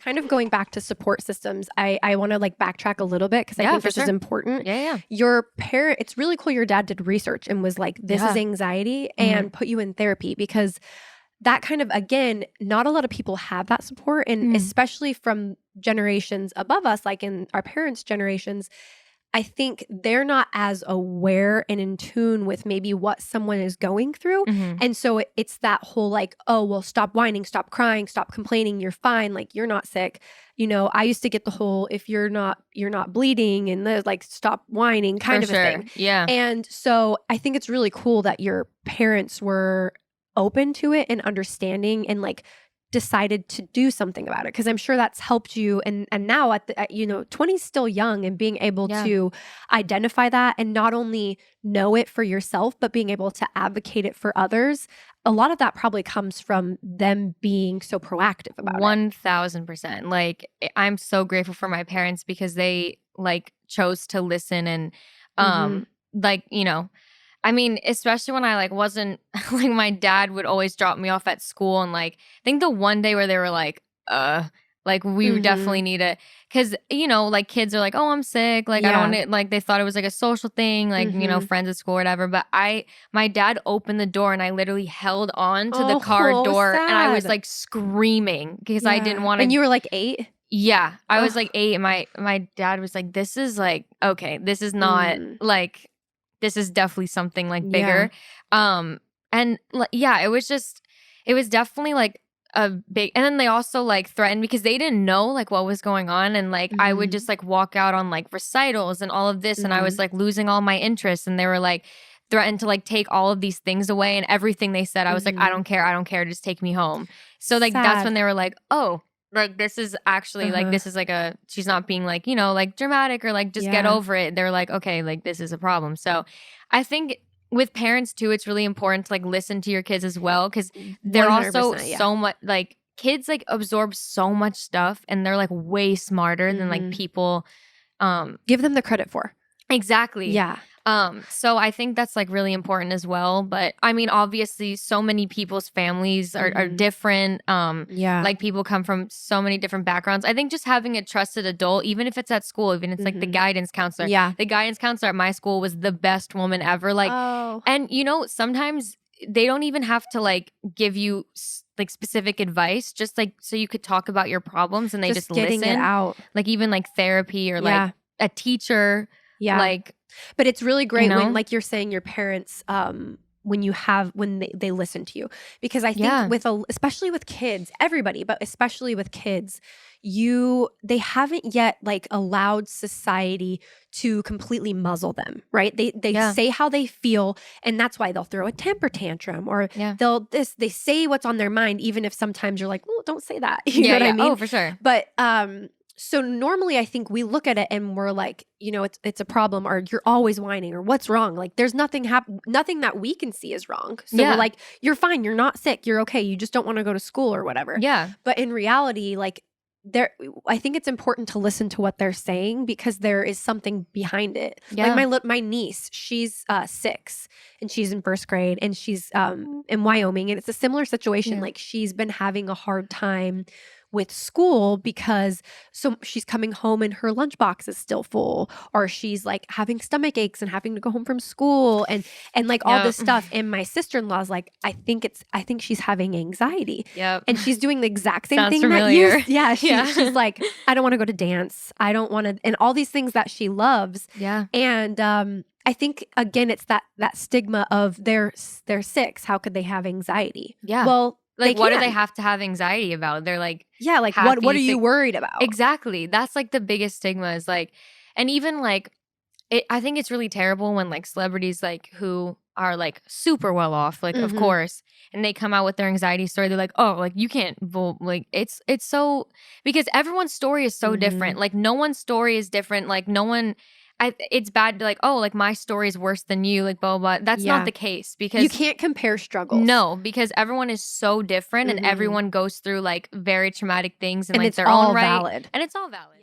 kind of going back to support systems, I want to like backtrack a little bit because I think this is important. Yeah. Your parent, it's really cool your dad did research and was like, this is anxiety and put you in therapy, because that kind of, again, not a lot of people have that support. And especially from generations above us, like in our parents' generations, I think they're not as aware and in tune with maybe what someone is going through. And so it's that whole like, oh, well, stop whining, stop crying, stop complaining. You're fine. Like, you're not sick. You know, I used to get the whole, if you're not bleeding and like, stop whining kind of a thing. Yeah. And so I think it's really cool that your parents were open to it and understanding and like decided to do something about it, because I'm sure that's helped you. And now at 20 is still young, and being able to identify that and not only know it for yourself, but being able to advocate it for others. A lot of that probably comes from them being so proactive about it. 1000%. Like, I'm so grateful for my parents because they like chose to listen and like, you know, I mean, especially when I like wasn't like, my dad would always drop me off at school, and like, I think the one day where they were like we definitely need it, because you know, like, kids are like, oh, I'm sick, like I don't want it, like they thought it was like a social thing, like you know, friends at school or whatever. But my dad opened the door and I literally held on to the car door, sad. and I was like screaming because I didn't want to. And you were like 8? Yeah, I was like 8, and my dad was like, this is like, okay, this is not like, this is definitely something like bigger. And yeah, it was definitely like a big, and then they also like threatened, because they didn't know like what was going on. And like, I would just like walk out on like recitals and all of this. And I was like losing all my interests, and they were like threatened to like take all of these things away, and everything they said, I was like, I don't care, just take me home. So like, that's when they were like, oh, like, this is actually like, this is like she's not being like, you know, like dramatic or like, just get over it. They're like, okay, like this is a problem. So I think with parents too, it's really important to like listen to your kids as well, because they're also so much like, kids like absorb so much stuff, and they're like way smarter than like people give them the credit for. Exactly. Yeah. So I think that's like really important as well. But I mean, obviously so many people's families are different. Like, people come from so many different backgrounds. I think just having a trusted adult, even if it's at school, even if it's like the guidance counselor. Yeah. The guidance counselor at my school was the best woman ever. Like, and you know, sometimes they don't even have to like give you like specific advice, just like so you could talk about your problems, and they just getting listen. It out. Like, even like therapy or like a teacher. Yeah. Like, but it's really great, you know? when, like you're saying, your parents, when they listen to you, because I think especially with kids, everybody, but especially with kids, they haven't yet like allowed society to completely muzzle them, right? They say how they feel, and that's why they'll throw a temper tantrum, or they say what's on their mind, even if sometimes you're like, well, don't say that. You know what I mean? Oh, for sure. But so normally I think we look at it and we're like, you know, it's a problem, or you're always whining, or what's wrong? Like, there's nothing that we can see is wrong. So we're like, you're fine, you're not sick, you're okay, you just don't want to go to school or whatever. Yeah. But in reality, like, I think it's important to listen to what they're saying, because there is something behind it. Yeah. Like my niece, she's 6 and she's in first grade, and she's in Wyoming, and it's a similar situation. Like, she's been having a hard time with school, because she's coming home and her lunchbox is still full, or she's like having stomach aches and having to go home from school, and like all this stuff. And my sister-in-law's like, I think she's having anxiety. Yep. And she's doing the exact same Sounds thing familiar. she's like, I don't want to go to dance, I don't want to, and all these things that she loves. And I think, again, it's that stigma of they're 6, how could they have anxiety? Well, like, what do they have to have anxiety about? They're like, like, what are you worried about? Exactly. That's like the biggest stigma, is like, and even like, I think it's really terrible when like celebrities like who are like super well off, like of course, and they come out with their anxiety story. They're like, oh, like you can't like it's so, because everyone's story is so different. Like, no one's story is different. Like, no one. It's bad to like, oh, like my story is worse than you, like blah, blah, blah. That's not the case, because you can't compare struggles. No, because everyone is so different, and everyone goes through like very traumatic things, and like it's their all own right. valid. And it's all valid.